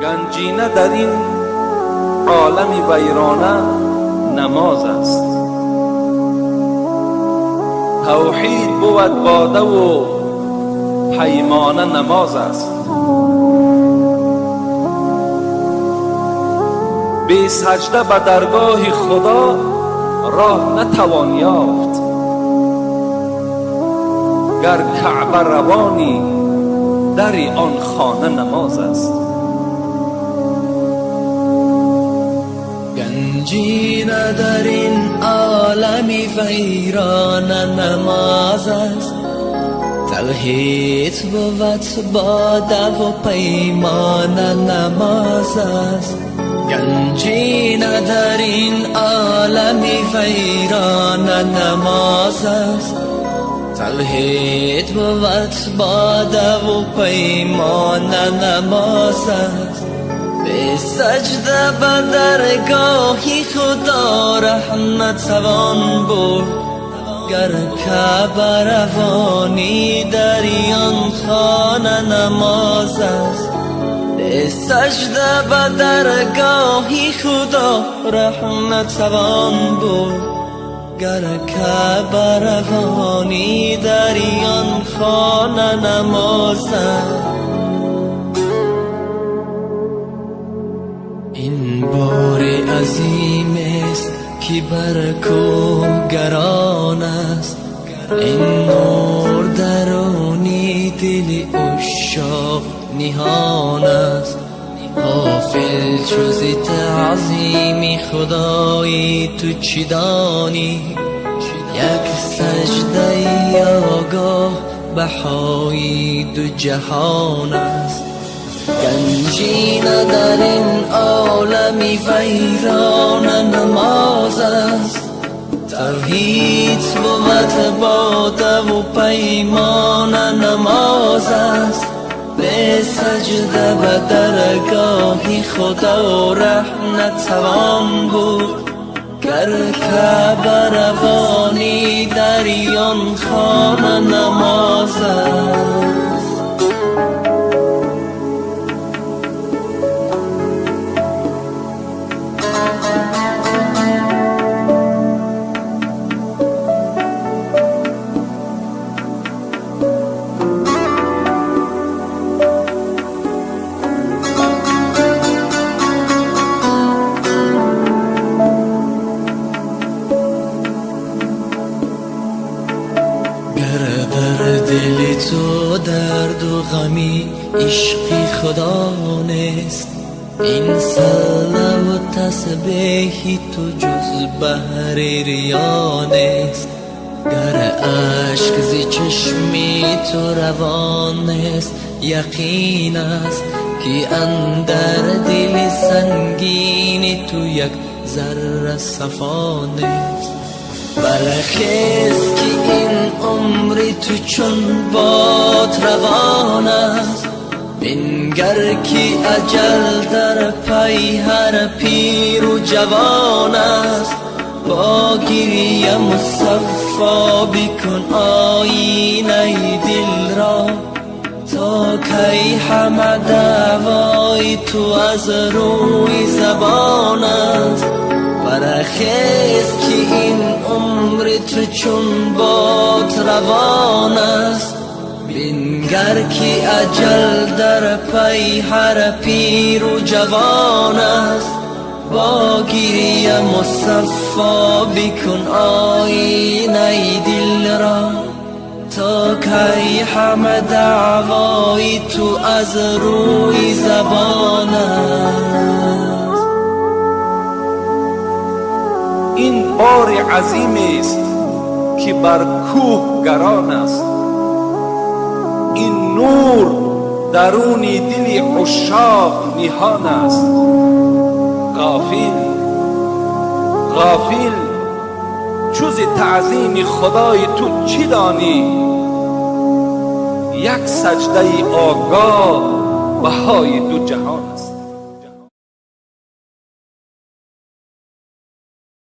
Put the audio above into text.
گنجینه در این عالم ویرانه نماز است. توحید بود باده و پیمانه نماز است. بی سجده به درگاه خدا راه نتوان یافت. گر کعبه روانی در آن خانه نماز است. گنجینه در این عالم ویران نماز است. توحید بود باده و پیمان نماز است. گنجینه در این عالم ویران نماز است. توحید بود باده و پیمان نماز است. به سجده به درگاهی خدا ره نتوان برد. گر کعبه روانی در آن خانه نماز است. به سجده به درگاهی خدا ره نتوان برد. گر کعبه روانی در آن خانه نماز است. این بار عظیم است که بر کوه گران است. این نور درونی دل عشاق نهان است. غافل جز تعظیم خدای تو چی دانی؟ یک سجده آگاه بهای دو جهان است. گنجینه در این عالم ویران نماز است. توحید بود باده و پیمان نماز است. به سجده به درگاهی خدا ره نتوان بود. گر کعبه روانی در آن خانه نماز است. در دل تو درد و غمی عشق خدا نیست. این صلوات و تسبیح تو جز بحر ریا نیست. گر عشق ز چشمی تو روان نیست. یقین است که اندر دل سنگین تو یک ذره صفا نیست. برخیز که این عمر تو چون باد روان است. بنگر که اجل در پی هر پیر و جوان است. با گریه مصفا بکن آینه دل را. تا کی همه دعوای تو از روی زبان است. برخیز که این عمر تو چون باد روان است. بنگر که اجل در پی هر پیر و جوان است. با گریه مصفا بکن آینه دل را. تا کی همه دعوای تو از روی زبان است. این بار عظیم است که بر کوه گران است. این نور درونی دل عشاق نهان است. غافل جز تعظیم خدای تو چی دانی؟ یک سجده آگاه بهای دو جهان است.